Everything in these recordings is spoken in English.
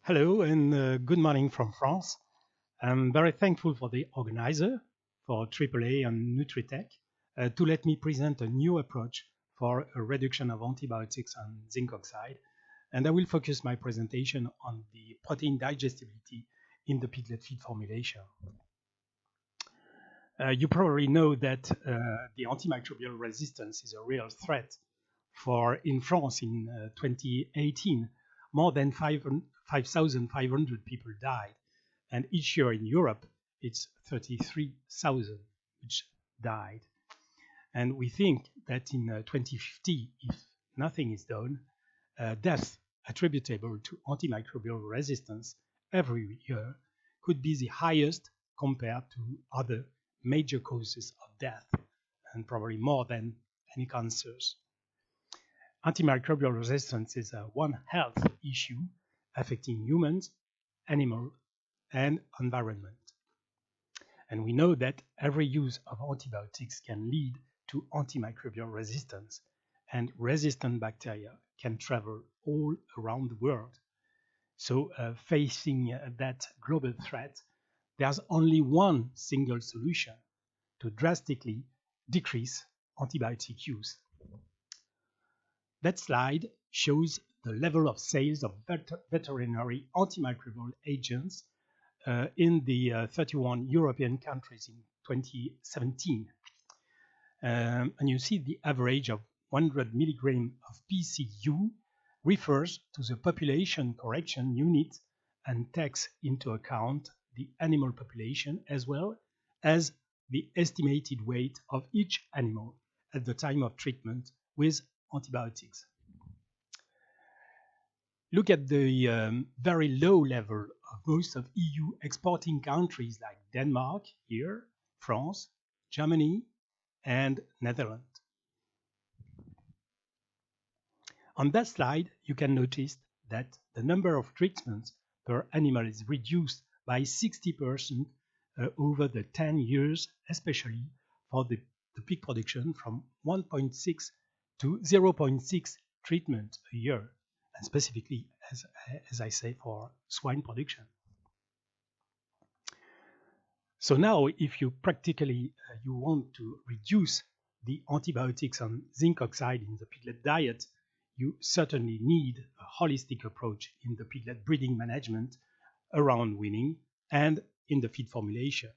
Hello and good morning from France. I'm very thankful for the organizer, for TeipleA and Nutritech, to let me present a new approach for a reduction of antibiotics and zinc oxide. And I will focus my presentation on the protein digestibility in the piglet feed formulation. You probably know that the antimicrobial resistance is a real threat. In France in 2018, more than 5,500 people died. And each year in Europe, it's 33,000 which died. And we think that in 2050, if nothing is done, deaths attributable to antimicrobial resistance every year could be the highest compared to other major causes of death, and probably more than any cancers. Antimicrobial resistance is a One Health issue affecting humans, animals, and environment. And we know that every use of antibiotics can lead to antimicrobial resistance, and resistant bacteria can travel all around the world. So facing that global threat, there's only one single solution to drastically decrease antibiotic use. That slide shows the level of sales of veterinary antimicrobial agents in the 31 European countries in 2017. And you see the average of 100 milligram of PCU refers to the population correction unit and takes into account the animal population as well as the estimated weight of each animal at the time of treatment with antibiotics. Look at the very low level of most of EU exporting countries like Denmark here, France, Germany, and Netherlands. On that slide, you can notice that the number of treatments per animal is reduced by 60% over the 10 years, especially for the pig production from 1.6 to 0.6 treatment a year, and specifically, as I say, for swine production. So now, if you practically you want to reduce the antibiotics and zinc oxide in the piglet diet, you certainly need a holistic approach in the piglet breeding management around weaning and in the feed formulation.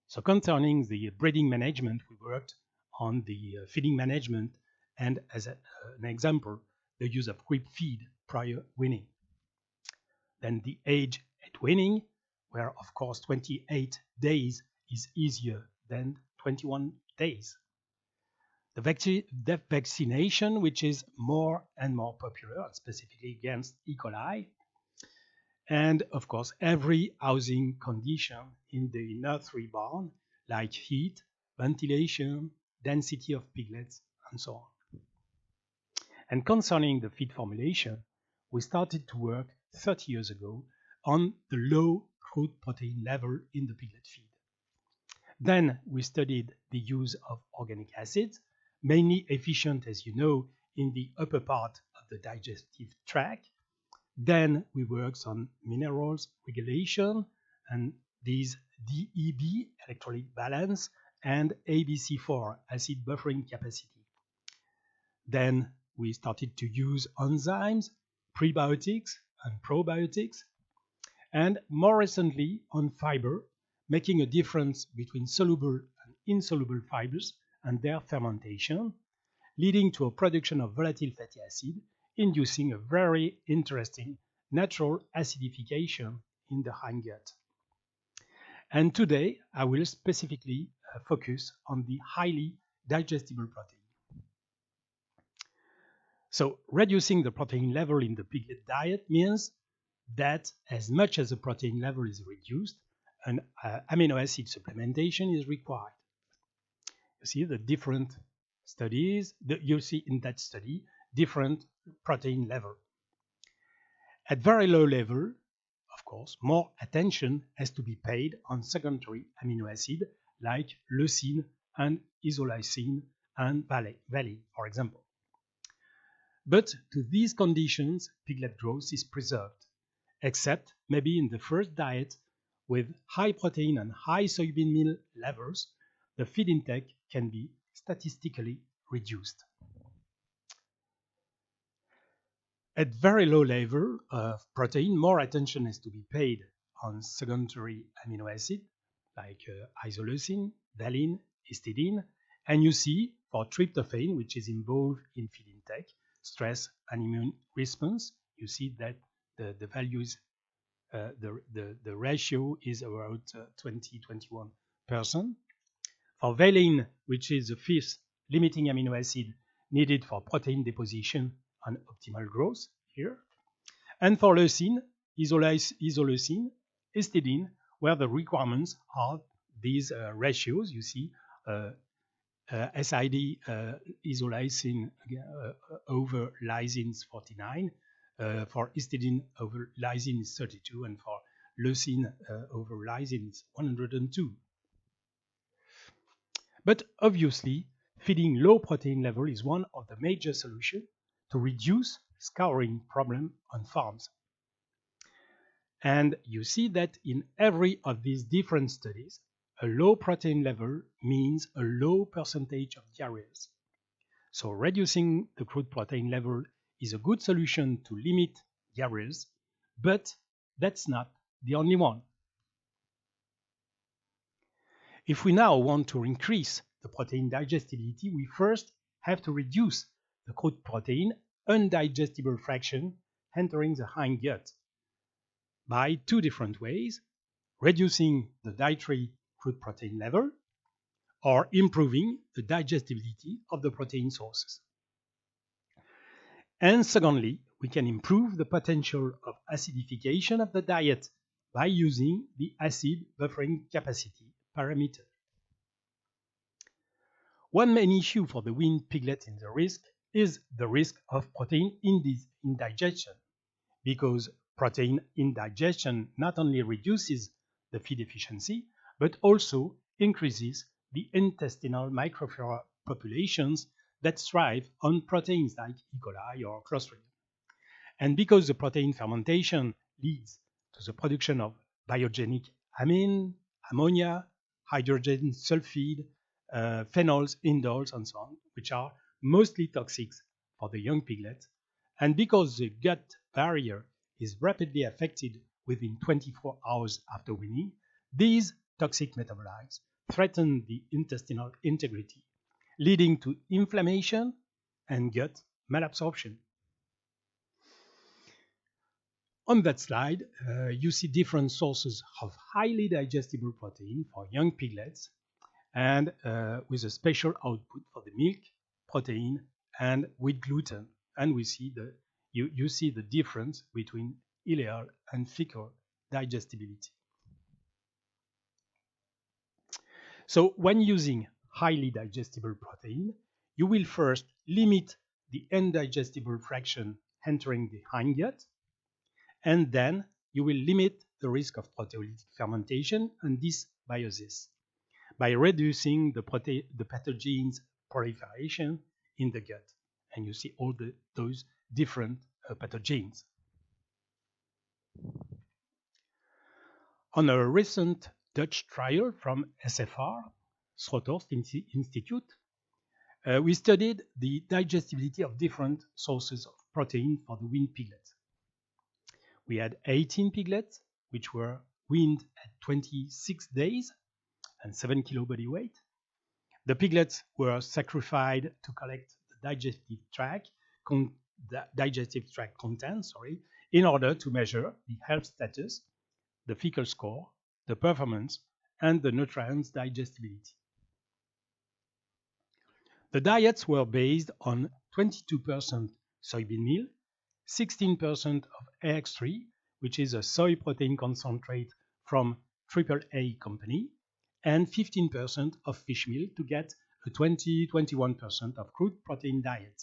So concerning the breeding management, we worked on the feeding management and as an example, the use of crib feed prior weaning. Then the age at weaning, where of course 28 days is easier than 21 days. The vaccination, which is more and more popular, specifically against E. coli. And of course, every housing condition in the nursery barn, like heat, ventilation, density of piglets, and so on. And concerning the feed formulation, we started to work 30 years ago on the low crude protein level in the piglet feed. Then we studied the use of organic acids, mainly efficient, as you know, in the upper part of the digestive tract. Then we worked on minerals regulation and these DEB, electrolyte balance, and ABC4, acid buffering capacity. Then we started to use enzymes, prebiotics, and probiotics, and more recently on fiber, making a difference between soluble and insoluble fibers and their fermentation, leading to a production of volatile fatty acid, inducing a very interesting natural acidification in the hindgut. And today, I will specifically focus on the highly digestible protein. So reducing the protein level in the piglet diet means that as much as the protein level is reduced, an amino acid supplementation is required. You see the different studies, you see in that study different protein level. At very low level, of course, more attention has to be paid on secondary amino acid like leucine and isoleucine and valine, for example. But to these conditions, piglet growth is preserved, except maybe in the first diet with high protein and high soybean meal levels, the feed intake can be statistically reduced. At very low level of protein, more attention is to be paid on secondary amino acid like isoleucine, valine, histidine, and you see for tryptophan, which is involved in feed intake, stress, and immune response, you see that the values, the ratio is about 20-21%. For valine, which is the fifth limiting amino acid needed for protein deposition and optimal growth here. And for leucine, isoleucine, histidine, where the requirements are these ratios. You see SID isoleucine over lysine is 49, for histidine over lysine is 32, and for leucine over lysine is 102. But obviously, feeding low protein level is one of the major solutions to reduce scouring problem on farms. And you see that in every of these different studies, a low protein level means a low percentage of diarrheas. So reducing the crude protein level is a good solution to limit diarrheas, but that's not the only one. If we now want to increase the protein digestibility, we first have to reduce the crude protein undigestible fraction entering the hindgut by two different ways: reducing the dietary crude protein level or improving the digestibility of the protein sources. And secondly, we can improve the potential of acidification of the diet by using the acid buffering capacity parameter. One main issue for the weaned piglet is the risk of protein indigestion, because protein indigestion not only reduces the feed efficiency, but also increases the intestinal microflora populations that thrive on proteins like E. coli or Clostridium. And because the protein fermentation leads to the production of biogenic amine, ammonia, hydrogen sulfide, phenols, indoles, and so on, which are mostly toxic for the young piglet, and because the gut barrier is rapidly affected within 24 hours after weaning, these toxic metabolites threaten the intestinal integrity, leading to inflammation and gut malabsorption. On that slide, you see different sources of highly digestible protein for young piglets, and with a special output for the milk, protein, and wheat gluten. And we see you see the difference between ileal and fecal digestibility. So when using highly digestible protein, you will first limit the indigestible fraction entering the hindgut, and then you will limit the risk of proteolytic fermentation and dysbiosis by reducing the pathogens proliferation in the gut. And you see all those different pathogens. On a recent Dutch trial from SFR, Schrothorst Institute, we studied the digestibility of different sources of protein for the weaned piglets. We had 18 piglets, which were weaned at 26 days and 7 kilo body weight. The piglets were sacrificed to collect the digestive tract content, in order to measure the health status, the fecal score, the performance, and the nutrients digestibility. The diets were based on 22% soybean meal, 16% of AX3, which is a soy protein concentrate from TeipleA company, and 15% of fish meal to get a 20-21% of crude protein diet.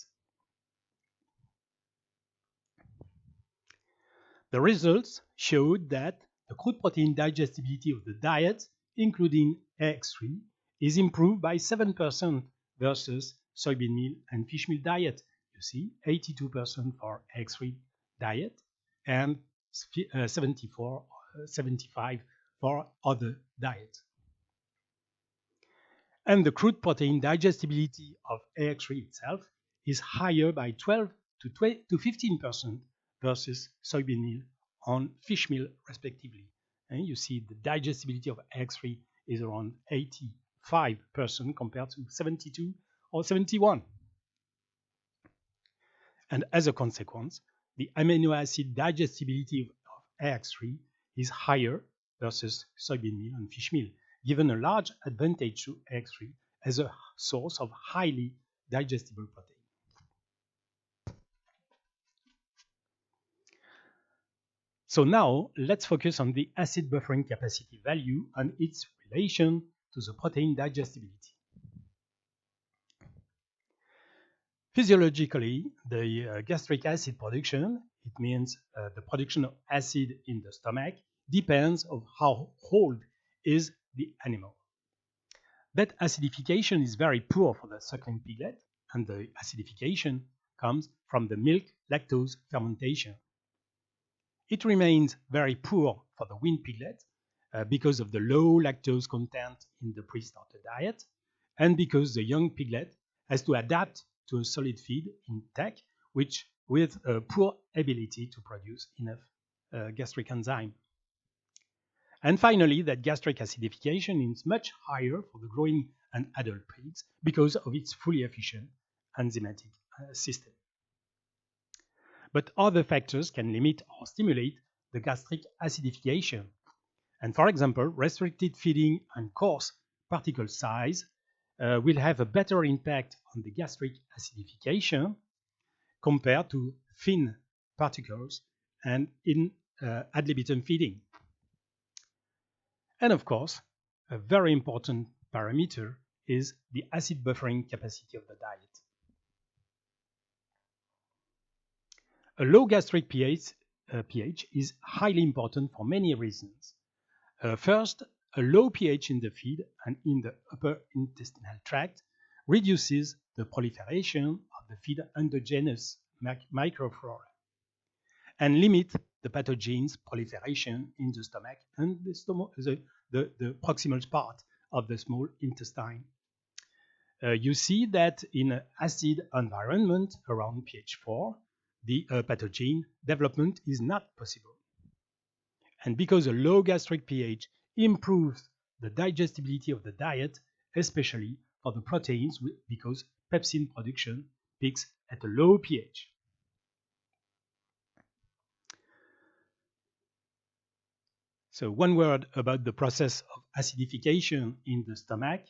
The results showed that the crude protein digestibility of the diet, including AX3, is improved by 7% versus soybean meal and fish meal diet. You see, 82% for AX3 diet and 74, 75 for other diets. And the crude protein digestibility of AX3 itself is higher by 12 to 15% versus soybean meal on fish meal, respectively. And you see the digestibility of AX3 is around 85% compared to 72 or 71. And as a consequence, the amino acid digestibility of AX3 is higher versus soybean meal and fish meal, given a large advantage to AX3 as a source of highly digestible protein. So now let's focus on the acid buffering capacity value and its relation to the protein digestibility. Physiologically, the gastric acid production, it means the production of acid in the stomach, depends on how old is the animal. That acidification is very poor for the suckling piglet, and the acidification comes from the milk lactose fermentation. It remains very poor for the weaned piglet because of the low lactose content in the pre-starter diet, and because the young piglet has to adapt to a solid feed intake, which with a poor ability to produce enough gastric enzyme. And finally, that gastric acidification is much higher for the growing and adult pigs because of its fully efficient enzymatic system. But other factors can limit or stimulate the gastric acidification. And for example, restricted feeding and coarse particle size will have a better impact on the gastric acidification compared to thin particles and in ad libitum feeding. And of course, a very important parameter is the acid buffering capacity of the diet. A low gastric pH is highly important for many reasons. First, a low pH in the feed and in the upper intestinal tract reduces the proliferation of the feed endogenous microflora and limit the pathogens proliferation in the stomach and the proximal part of the small intestine. You see that in an acid environment around pH 4, the pathogen development is not possible. And because a low gastric pH improves the digestibility of the diet, especially for the proteins, because pepsin production peaks at a low pH. So one word about the process of acidification in the stomach,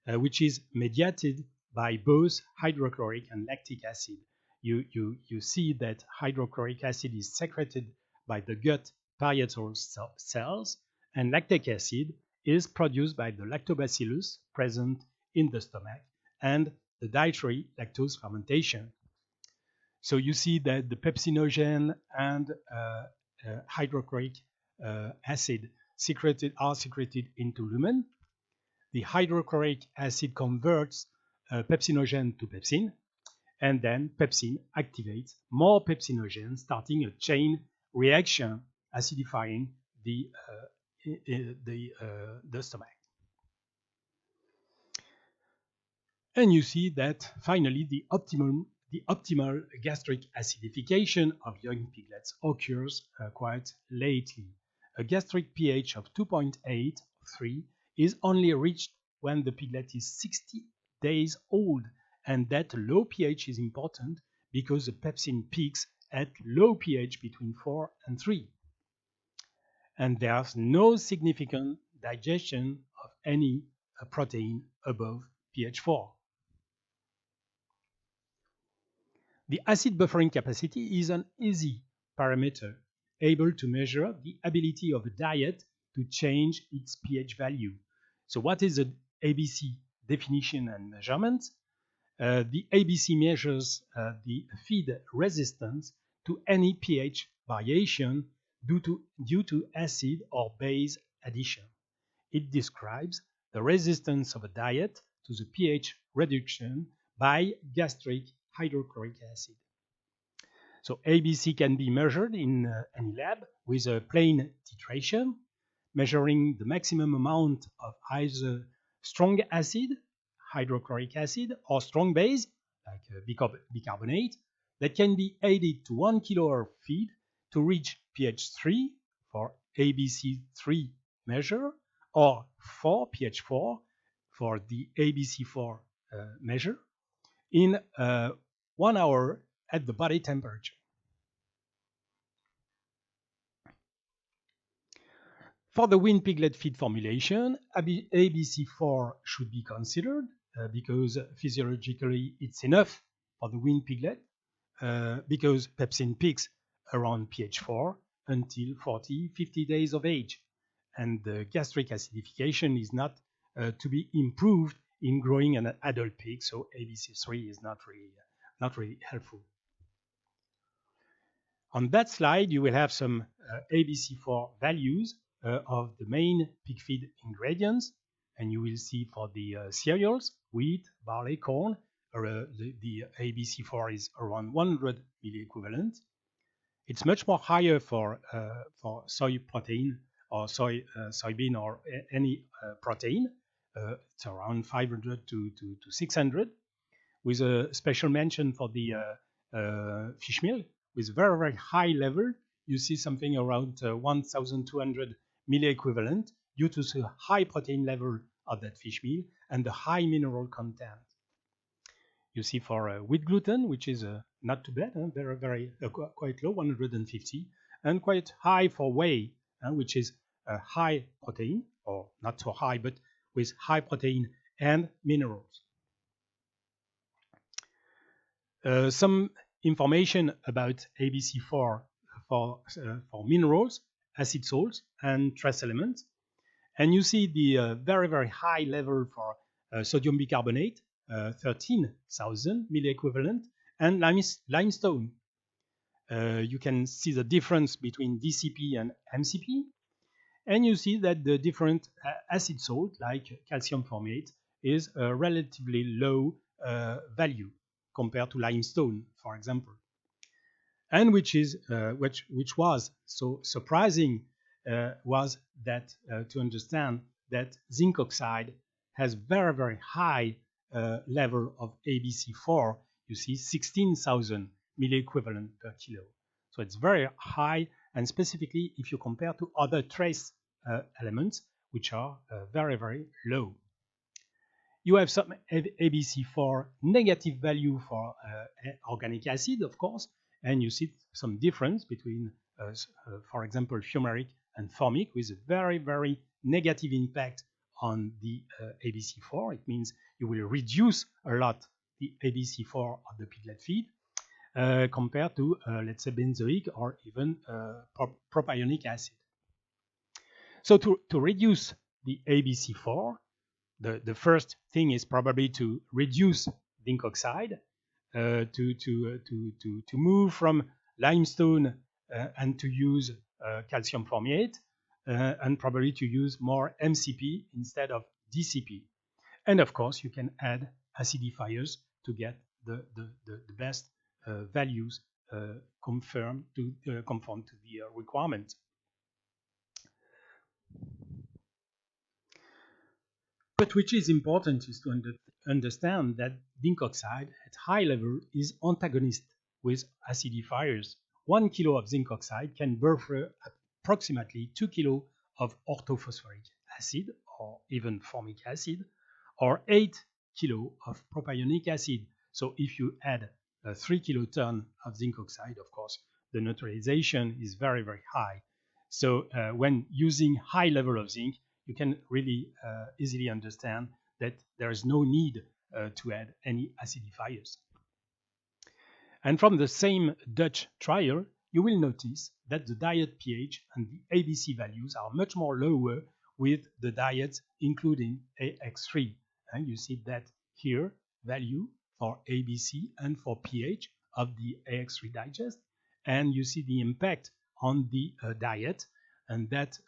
which is mediated by both hydrochloric and lactic acid. You see that hydrochloric acid is secreted by the gut parietal cells, and lactic acid is produced by the lactobacillus present in the stomach and the dietary lactose fermentation. So you see that the pepsinogen and hydrochloric acid are secreted into lumen. The hydrochloric acid converts pepsinogen to pepsin, and then pepsin activates more pepsinogen, starting a chain reaction acidifying the stomach. And you see that finally the optimal gastric acidification of young piglets occurs quite lately. A gastric pH of 2.83 is only reached when the piglet is 60 days old, and that low pH is important because the pepsin peaks at low pH between 4 and 3. And there's no significant digestion of any protein above pH 4. The acid buffering capacity is an easy parameter able to measure the ability of a diet to change its pH value. So what is the ABC definition and measurement? The ABC measures the feed resistance to any pH variation due to acid or base addition. It describes the resistance of a diet to the pH reduction by gastric hydrochloric acid. So ABC can be measured in any lab with a plain titration, measuring the maximum amount of either strong acid, hydrochloric acid, or strong base, like bicarbonate, that can be added to 1 kilo of feed to reach pH 3 for ABC3 measure, or 4 pH 4 for the ABC4 measure in 1 hour at the body temperature. For the weaned piglet feed formulation, ABC4 should be considered because physiologically it's enough for the weaned piglet because pepsin peaks around pH 4 until 40, 50 days of age. And the gastric acidification is not to be improved in growing an adult pig, so ABC3 is not really helpful. On that slide, you will have some ABC4 values of the main pig feed ingredients, and you will see for the cereals, wheat, barley, corn, the ABC4 is around 100 milliequivalent. It's much more higher for soy protein or soybean or any protein. It's around 500 to 600, with a special mention for the fish meal with very, very high level. You see something around 1,200 milliequivalent due to the high protein level of that fish meal and the high mineral content. You see for wheat gluten, which is not too bad, very, very quite low, 150, and quite high for whey, which is high protein, or not so high, but with high protein and minerals. Some information about ABC4 for minerals, acid salts, and trace elements. And you see the very, very high level for sodium bicarbonate, 13,000 milliequivalent, and limestone. You can see the difference between DCP and MCP. And you see that the different acid salt, like calcium formate, is a relatively low value compared to limestone, for example. And which was so surprising was that to understand that zinc oxide has very, very high level of ABC4. You see 16,000 milliequivalent per kilo. So it's very high, and specifically if you compare to other trace elements, which are very, very low. You have some ABC4 negative value for organic acid, of course, and you see some difference between, for example, fumaric and formic, with a very, very negative impact on the ABC4. It means you will reduce a lot the ABC4 of the piglet feed compared to, let's say, benzoic or even propionic acid. So to reduce the ABC4, the first thing is probably to reduce zinc oxide, to move from limestone and to use calcium formate, and probably to use more MCP instead of DCP. And of course, you can add acidifiers to get the best values conform to the requirement. But which is important is to understand that zinc oxide at high level is antagonist with acidifiers. 1 kilo of zinc oxide can buffer approximately 2 kilo of orthophosphoric acid, or even formic acid, or 8 kilo of propionic acid. So if you add 3 kiloton of zinc oxide, of course, the neutralization is very, very high. So when using high level of zinc, you can really easily understand that there is no need to add any acidifiers. And from the same Dutch trial, you will notice that the diet pH and the ABC values are much more lower with the diet including AX3. And you see that here value for ABC and for pH of the AX3 digest. And you see the impact on the diet, and that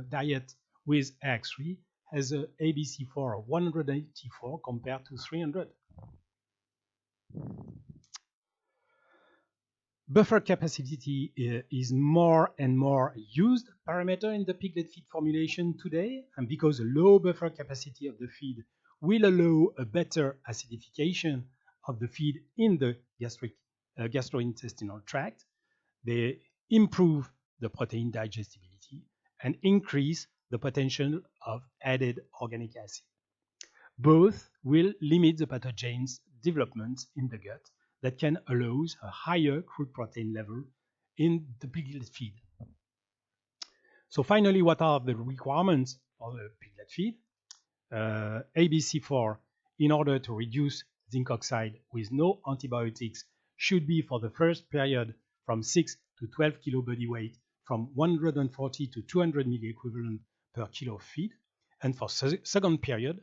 diet with AX3 has a ABC4 of 184 compared to 300. Buffer capacity is more and more used parameter in the piglet feed formulation today, and because a low buffer capacity of the feed will allow a better acidification of the feed in the gastrointestinal tract, they improve the protein digestibility and increase the potential of added organic acid. Both will limit the pathogens development in the gut that can allow a higher crude protein level in the piglet feed. So finally, what are the requirements for the piglet feed? ABC4, in order to reduce zinc oxide with no antibiotics, should be for the first period from 6 to 12 kilo body weight, from 140 to 200 milliequivalent per kilo of feed, and for second period,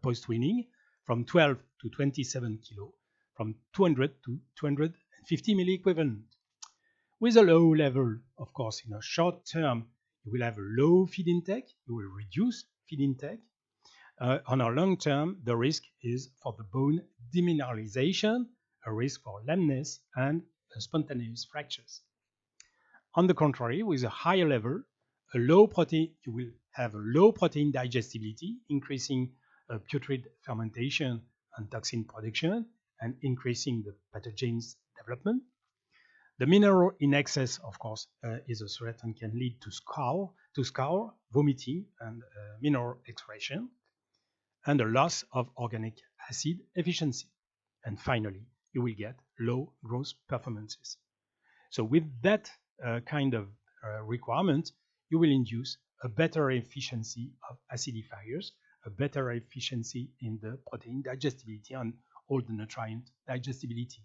post-weaning, from 12 to 27 kilo, from 200 to 250 milliequivalent. With a low level, of course, in a short term, you will have a low feed intake, you will reduce feed intake. On a long term, the risk is for the bone demineralization, a risk for lameness, and spontaneous fractures. On the contrary, with a higher level, you will have a low protein digestibility, increasing putrid fermentation and toxin production, and increasing the pathogens development. The mineral in excess, of course, is a threat and can lead to scour, vomiting, and mineral excretion, and a loss of organic acid efficiency. And finally, you will get low growth performances. So with that kind of requirement, you will induce a better efficiency of acidifiers, a better efficiency in the protein digestibility and all the nutrient digestibility.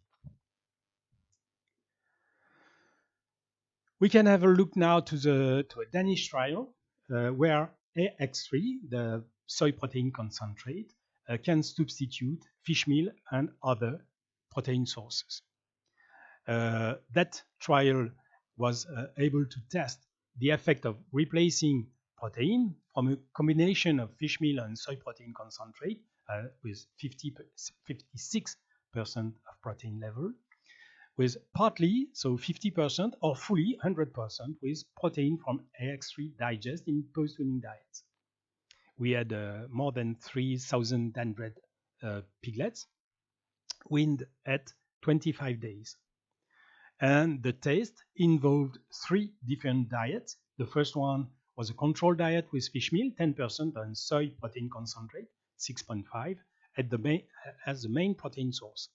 We can have a look now to a Danish trial where AX3, the soy protein concentrate, can substitute fish meal and other protein sources. That trial was able to test the effect of replacing protein from a combination of fish meal and soy protein concentrate with 56% of protein level, with partly, so 50%, or fully 100% with protein from AX3 digest in post-weaning diets. We had more than 3,100 piglets weaned at 25 days. And the test involved 3 different diets. The first one was a control diet with fish meal, 10%, and soy protein concentrate, 6.5, as the main protein source.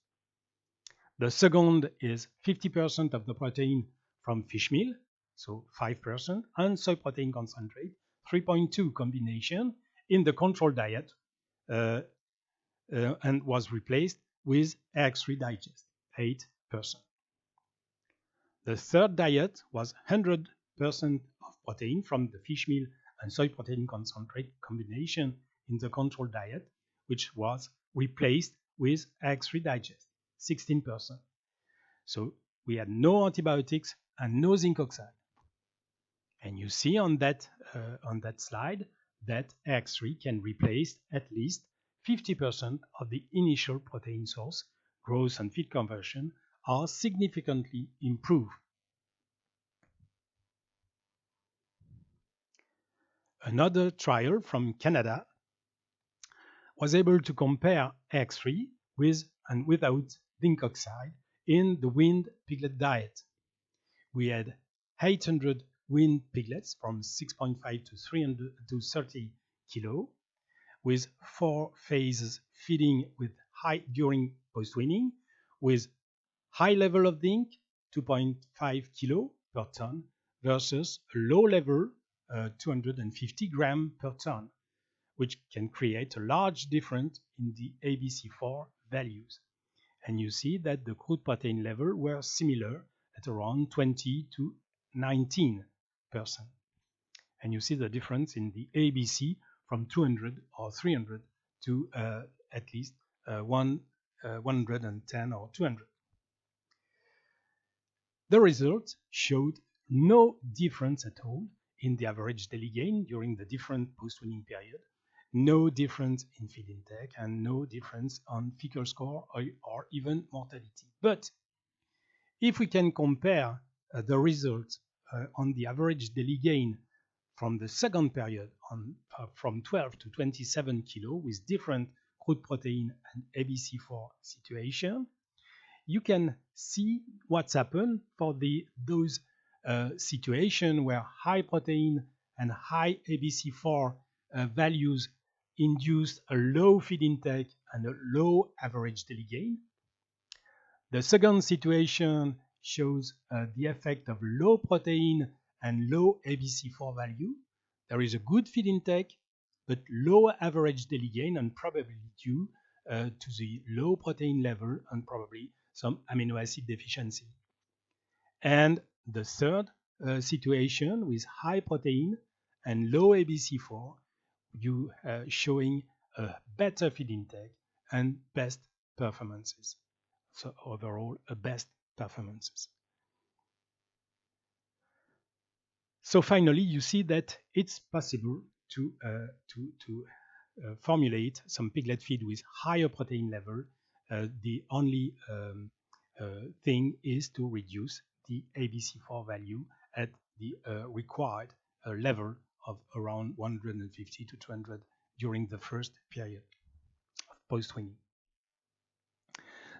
The second is 50% of the protein from fish meal, so 5%, and soy protein concentrate, 3.2 combination in the control diet, and was replaced with AX3 digest, 8%. The third diet was 100% of protein from the fish meal and soy protein concentrate combination in the control diet, which was replaced with AX3 digest, 16%. So we had no antibiotics and no zinc oxide. And you see on that slide that AX3 can replace at least 50% of the initial protein source. Growth and feed conversion are significantly improved. Another trial from Canada was able to compare AX3 with and without zinc oxide in the weaned piglet diet. We had 800 weaned piglets from 6.5 to 30 kilo, with 4 phases feeding with during post-weaning, with high level of zinc, 2.5 kilo per ton, versus a low level, 250 gram per ton, which can create a large difference in the ABC4 values. And you see that the crude protein level were similar at around 20 to 19%. And you see the difference in the ABC from 200 or 300 to at least 110 or 200. The results showed no difference at all in the average daily gain during the different post-weaning period, no difference in feed intake, and no difference on fecal score or even mortality. But If we can compare the results on the average daily gain from the second period from 12 to 27 kilo with different crude protein and ABC4 situation, you can see what's happened for those situation where high protein and high ABC4 values induced a low feed intake and a low average daily gain. The second situation shows the effect of low protein and low ABC4 value. There is a good feed intake, but low average daily gain, and probably due to the low protein level and probably some amino acid deficiency. And the third situation with high protein and low ABC4, you showing a better feed intake and best performances. So overall, best performances. So finally, you see that it's possible to formulate some piglet feed with higher protein level. The only thing is to reduce the ABC4 value at the required level of around 150 to 200 during the first period of post-weaning.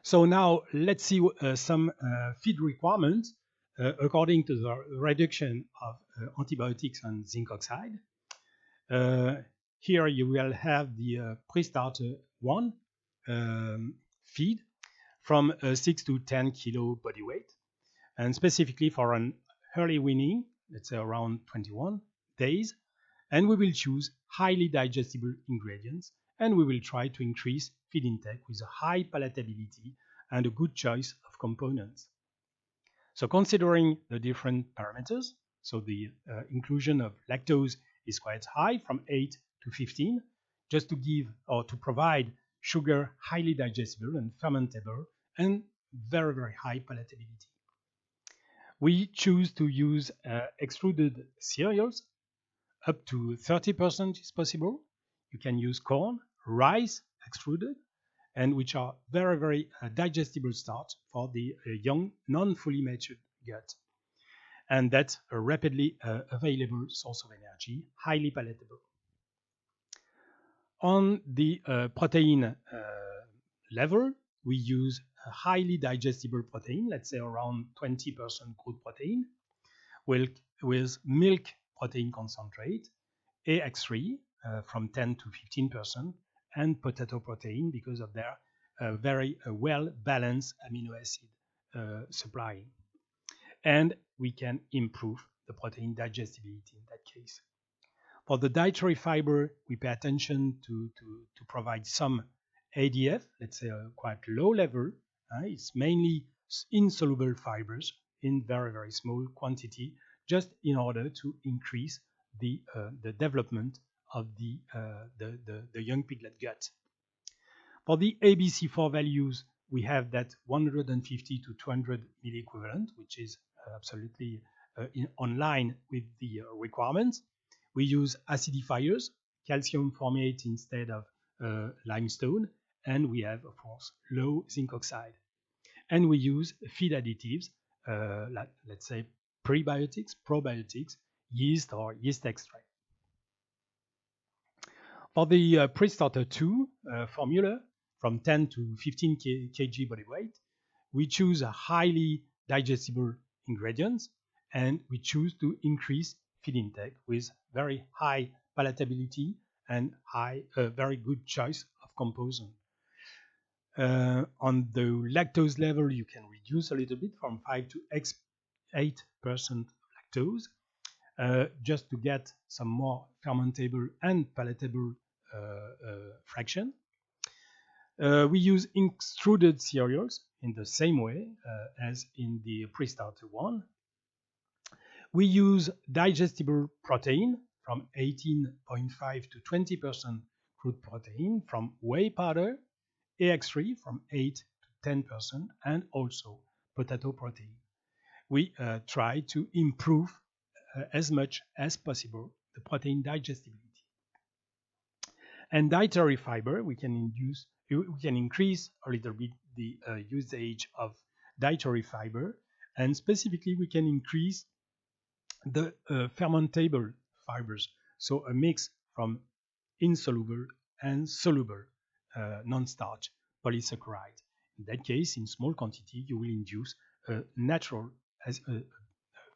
So now let's see some feed requirements according to the reduction of antibiotics and zinc oxide. Here you will have the pre-starter 1 feed from 6 to 10 kilo body weight, and specifically for an early weaning, let's say around 21 days, and we will choose highly digestible ingredients, and we will try to increase feed intake with a high palatability and a good choice of components. So considering the different parameters, so the inclusion of lactose is quite high, from 8 to 15, just to give or to provide sugar highly digestible and fermentable and very, very high palatability. We choose to use extruded cereals. Up to 30% is possible. You can use corn, rice extruded, and which are very, very digestible starch for the young, non-fully matured gut. And that's a rapidly available source of energy, highly palatable. On the protein level, we use a highly digestible protein, let's say around 20% crude protein, with milk protein concentrate, AX3 from 10 to 15%, and potato protein because of their very well-balanced amino acid supply. And we can improve the protein digestibility in that case. For the dietary fiber, we pay attention to provide some ADF, let's say a quite low level. It's mainly insoluble fibers in very, very small quantity, just in order to increase the development of the young piglet gut. For the ABC4 values, we have that 150 to 200 milliequivalent, which is absolutely online with the requirements. We use acidifiers, calcium formate instead of limestone, and we have, of course, low zinc oxide. And we use feed additives, let's say prebiotics, probiotics, yeast or yeast extract. For the pre-starter 2 formula, from 10 to 15 kg body weight, we choose a highly digestible ingredients, and we choose to increase feed intake with very high palatability and very good choice of component. On the lactose level, you can reduce a little bit from 5 to 8% lactose, just to get some more fermentable and palatable fraction. We use extruded cereals in the same way as in the pre-starter 1. We use digestible protein from 18.5 to 20% crude protein from whey powder, AX3 from 8 to 10%, and also potato protein. We try to improve as much as possible the protein digestibility. And dietary fiber, we can increase a little bit the usage of dietary fiber And specifically, we can increase the fermentable fibers, so a mix from insoluble and soluble non-starch polysaccharide. In that case, in small quantity, you will induce a natural,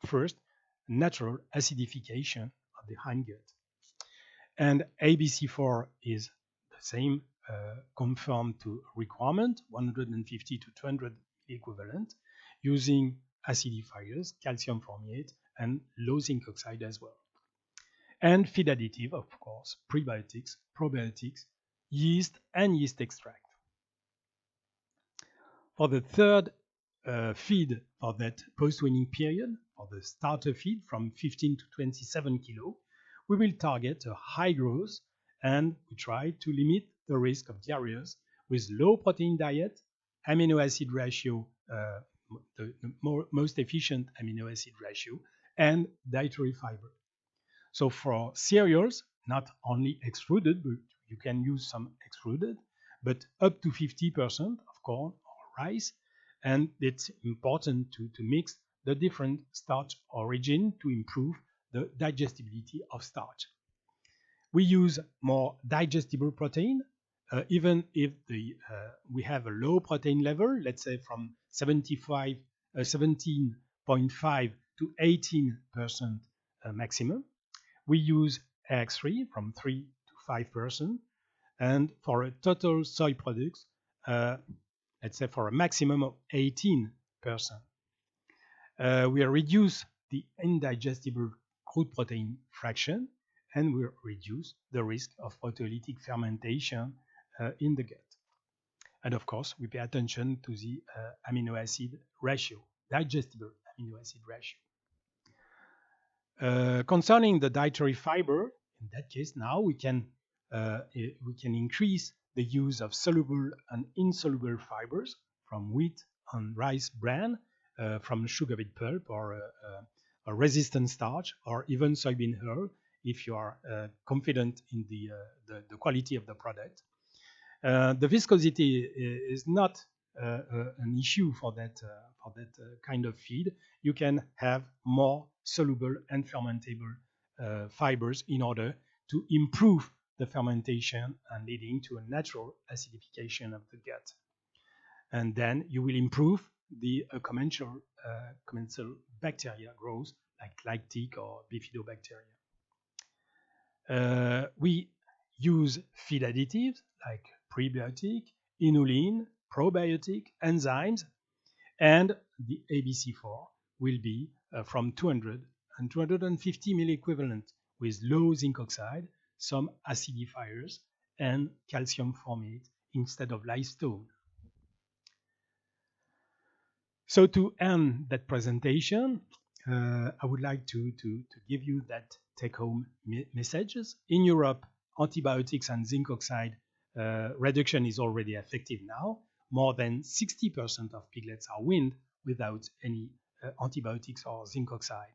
first, natural acidification of the hindgut. And ABC4 is the same, conformed to requirement, 150 to 200 equivalent, using acidifiers, calcium formiate, and low zinc oxide as well. And feed additive, of course, prebiotics, probiotics, yeast, and yeast extract. For the third feed for that post-weaning period, for the starter feed from 15 to 27 kilo, we will target a high growth, and we try to limit the risk of diarrheas with low protein diet, amino acid ratio, the most efficient amino acid ratio, and dietary fiber. So for cereals, not only extruded, but you can use some extruded, but up to 50% of corn or rice. And it's important to mix the different starch origin to improve the digestibility of starch. We use more digestible protein, even if we have a low protein level, let's say from 17.5 to 18% maximum. We use X3 from 3 to 5%, and for a total soy products, let's say for a maximum of 18%. We reduce the indigestible crude protein fraction, and we reduce the risk of proteolytic fermentation in the gut. And of course, we pay attention to the amino acid ratio, digestible amino acid ratio. Concerning the dietary fiber, in that case, now we can increase the use of soluble and insoluble fibers from wheat and rice bran, from sugar beet pulp or a resistant starch, or even soybean hull, if you are confident in the quality of the product. The viscosity is not an issue for that kind of feed. You can have more soluble and fermentable fibers in order to improve the fermentation and leading to a natural acidification of the gut. And then you will improve the commensal bacteria growth, like lactic or bifidobacteria. We use feed additives like prebiotic, inulin, probiotic, enzymes, and the ABC4 will be from 200 and 250 milliequivalent with low zinc oxide, some acidifiers, and calcium formate instead of limestone. So to end that presentation, I would like to give you that take-home messages. In Europe, antibiotics and zinc oxide reduction is already effective now. More than 60% of piglets are weaned without any antibiotics or zinc oxide.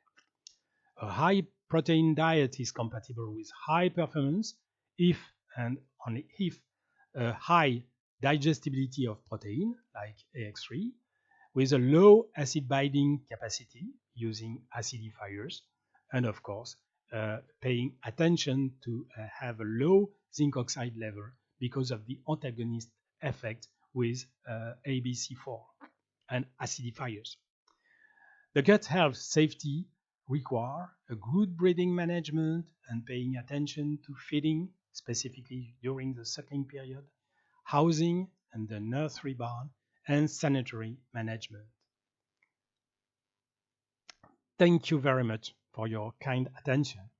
A high protein diet is compatible with high performance if and only if a high digestibility of protein, like AX3, with a low acid binding capacity using acidifiers, and of course, paying attention to have a low zinc oxide level because of the antagonist effect with ABC4 and acidifiers. The gut health safety require a good breeding management and paying attention to feeding, specifically during the suckling period, housing and the nursery barn, and sanitary management. Thank you very much for your kind attention.